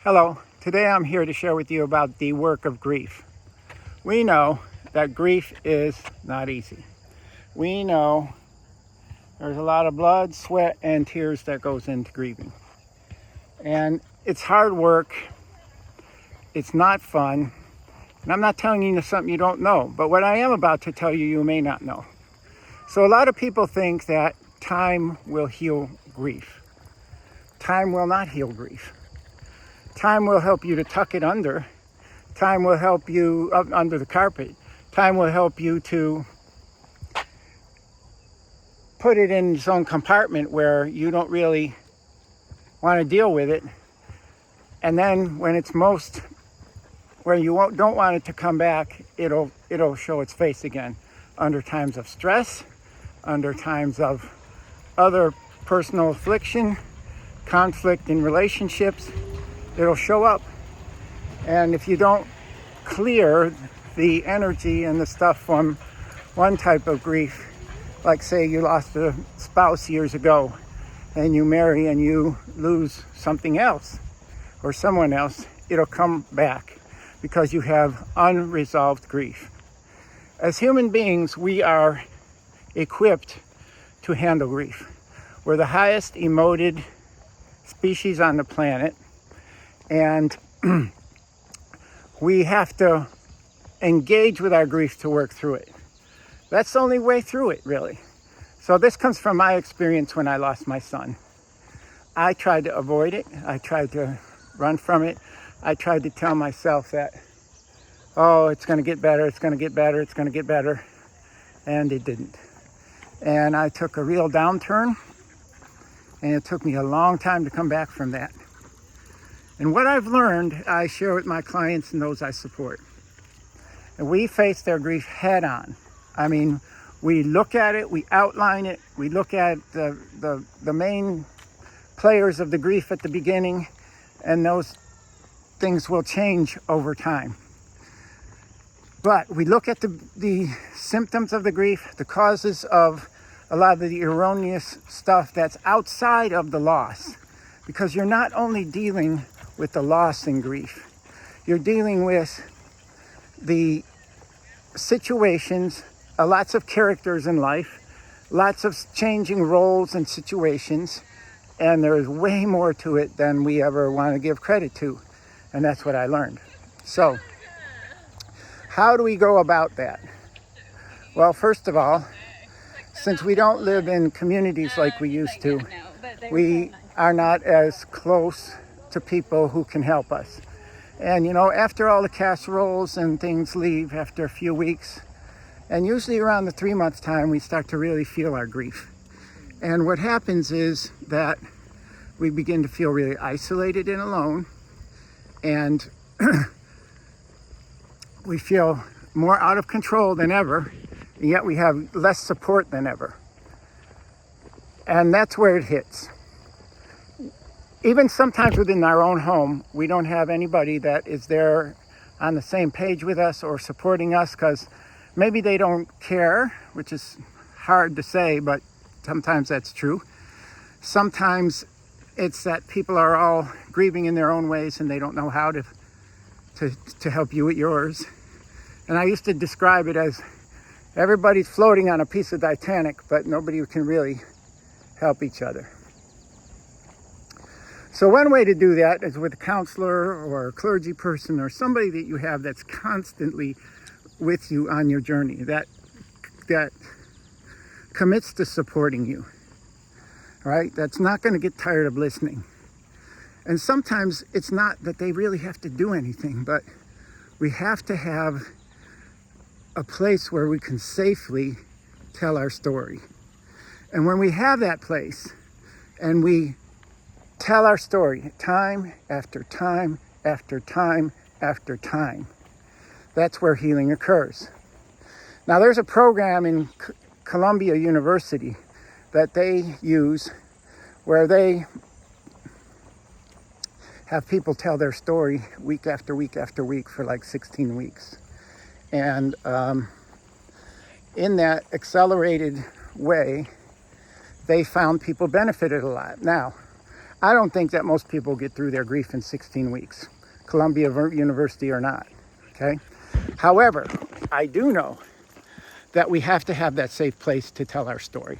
Hello, today I'm here to share with you about the work of grief. We know that grief is not easy. We know there's a lot of blood, sweat, and tears that goes into grieving. And it's hard work, it's not fun, and I'm not telling you something you don't know, but what I am about to tell you, you may not know. So a lot of people think that time will heal grief. Time will not heal grief. Time will help you to tuck it under. Time will help you up under the carpet. Time will help you to put it in its own compartment where you don't really want to deal with it. And then when it's most, where you don't want it to come back, it'll show its face again under times of stress, under times of other personal affliction, conflict in relationships. It'll show up. And if you don't clear the energy and the stuff from one type of grief, like say you lost a spouse years ago and you marry and you lose something else or someone else, it'll come back because you have unresolved grief. As human beings, we are equipped to handle grief. We're the highest emoted species on the planet. And we have to engage with our grief to work through it. That's the only way through it, really. So this comes from my experience when I lost my son. I tried to avoid it. I tried to run from it. I tried to tell myself that, oh, it's going to get better, it's going to get better, it's going to get better. And it didn't. And I took a real downturn. And it took me a long time to come back from that. And what I've learned, I share with my clients and those I support. And we face their grief head on. I mean, we look at it, we outline it, we look at the main players of the grief at the beginning, and those things will change over time. But we look at the symptoms of the grief, the causes of a lot of the erroneous stuff that's outside of the loss. Because you're not only dealing with the loss and grief, you're dealing with the situations, lots of characters in life, lots of changing roles and situations, and there's way more to it than we ever want to give credit to. And that's what I learned. So, how do we go about that? Well, first of all, since we don't live in communities like we used to, we are not as close to people who can help us. And after all the casseroles and things leave after a few weeks, and usually around the 3-month time, we start to really feel our grief. And what happens is that we begin to feel really isolated and alone, and we feel more out of control than ever, and yet we have less support than ever. And that's where it hits. Even sometimes within our own home, we don't have anybody that is there on the same page with us or supporting us because maybe they don't care, which is hard to say, but sometimes that's true. Sometimes it's that people are all grieving in their own ways and they don't know how to help you with yours. And I used to describe it as everybody's floating on a piece of Titanic, but nobody can really help each other. So one way to do that is with a counselor or a clergy person or somebody that you have that's constantly with you on your journey, that commits to supporting you, right? That's not going to get tired of listening. And sometimes it's not that they really have to do anything, but we have to have a place where we can safely tell our story. And when we have that place and we tell our story time after time after time after time, that's where healing occurs. Now there's a program in Columbia University that they use where they have people tell their story week after week after week for like 16 weeks. And in that accelerated way, they found people benefited a lot. Now, I don't think that most people get through their grief in 16 weeks, Columbia University or not, okay? However, I do know that we have to have that safe place to tell our story.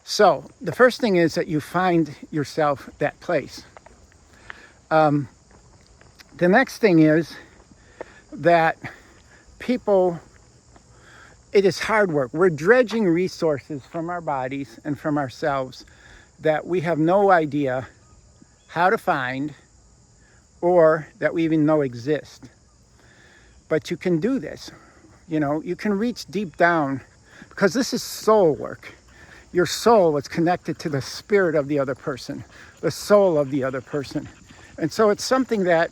So the first thing is that you find yourself that place. The next thing is that people, it is hard work. We're dredging resources from our bodies and from ourselves that we have no idea how to find or that we even know exist. But you can do this. You know, you can reach deep down because this is soul work. Your soul is connected to the spirit of the other person, the soul of the other person. And so it's something that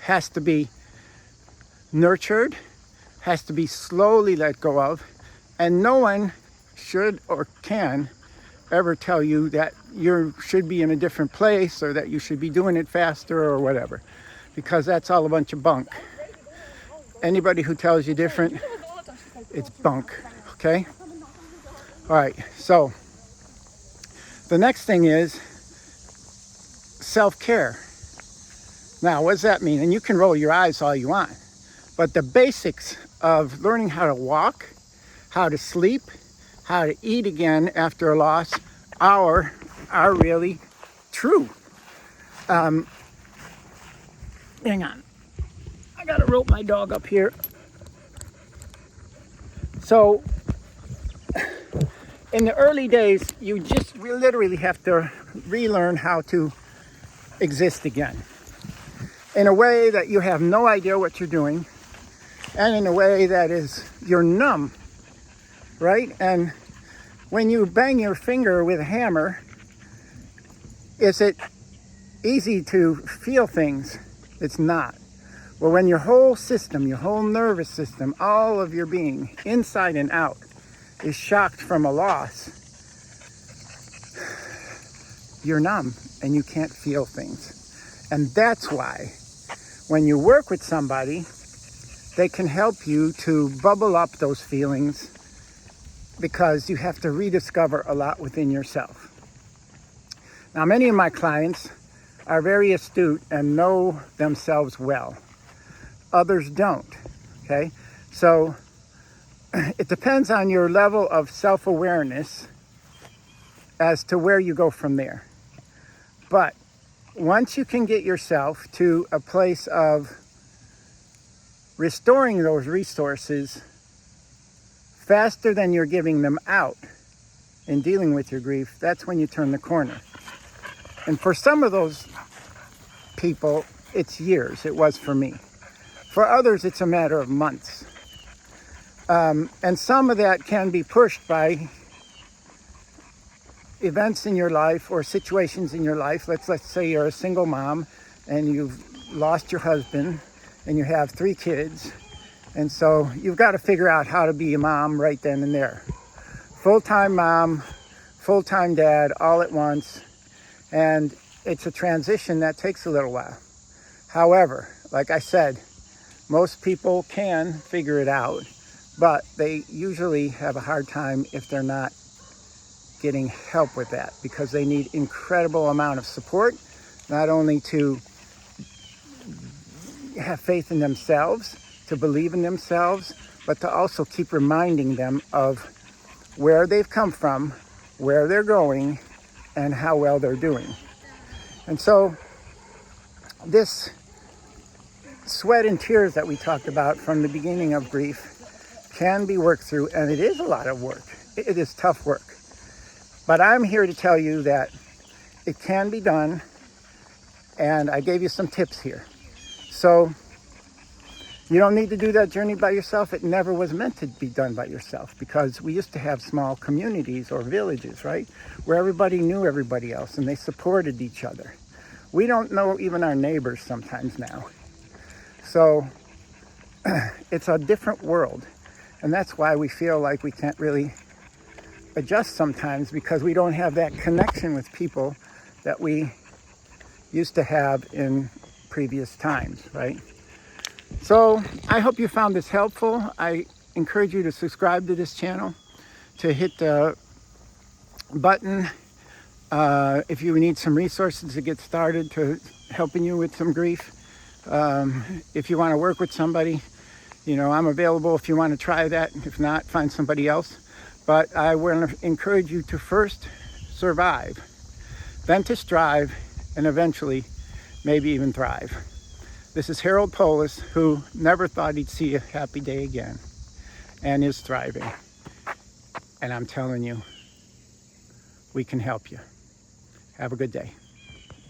has to be nurtured, has to be slowly let go of, and no one should or can ever tell you that you should be in a different place or that you should be doing it faster or whatever, because that's all a bunch of bunk. Anybody who tells you different, it's bunk, okay? All right, so the next thing is self-care. Now, what does that mean? And you can roll your eyes all you want, but the basics of learning how to walk, how to sleep, how to eat again after a loss are really true. Hang on. I gotta rope my dog up here. So, in the early days, you just literally have to relearn how to exist again. In a way that you have no idea what you're doing, and in a way that is, you're numb, right? And when you bang your finger with a hammer, is it easy to feel things? It's not. Well, when your whole system, your whole nervous system, all of your being, inside and out, is shocked from a loss, you're numb and you can't feel things. And that's why when you work with somebody, they can help you to bubble up those feelings, because you have to rediscover a lot within yourself. Now, many of my clients are very astute and know themselves well. Others don't, okay? So it depends on your level of self-awareness as to where you go from there. But once you can get yourself to a place of restoring those resources faster than you're giving them out in dealing with your grief, that's when you turn the corner. And for some of those people, it's years. It was for me. For others, it's a matter of months. And some of that can be pushed by events in your life or situations in your life. Let's say you're a single mom and you've lost your husband and you have 3 kids. And so you've got to figure out how to be a mom right then and there. Full-time mom, full-time dad, all at once. And it's a transition that takes a little while. However, like I said, most people can figure it out, but they usually have a hard time if they're not getting help with that, because they need incredible amount of support, not only to have faith in themselves, to believe in themselves, but to also keep reminding them of where they've come from, where they're going, and how well they're doing. And so this sweat and tears that we talked about from the beginning of grief can be worked through, and it is a lot of work. It is tough work. But I'm here to tell you that it can be done, and I gave you some tips here. So you don't need to do that journey by yourself. It never was meant to be done by yourself, because we used to have small communities or villages, right, where everybody knew everybody else and they supported each other. We don't know even our neighbors sometimes now. So it's a different world, and that's why we feel like we can't really adjust sometimes, because we don't have that connection with people that we used to have in previous times, right? So I hope you found this helpful. I encourage you to subscribe to this channel, to hit the button if you need some resources to get started to helping you with some grief. If you want to work with somebody, I'm available if you want to try that. If not, find somebody else. But I want to encourage you to first survive, then to strive, and eventually maybe even thrive. This is Harold Polis, who never thought he'd see a happy day again and is thriving. And I'm telling you, we can help you. Have a good day.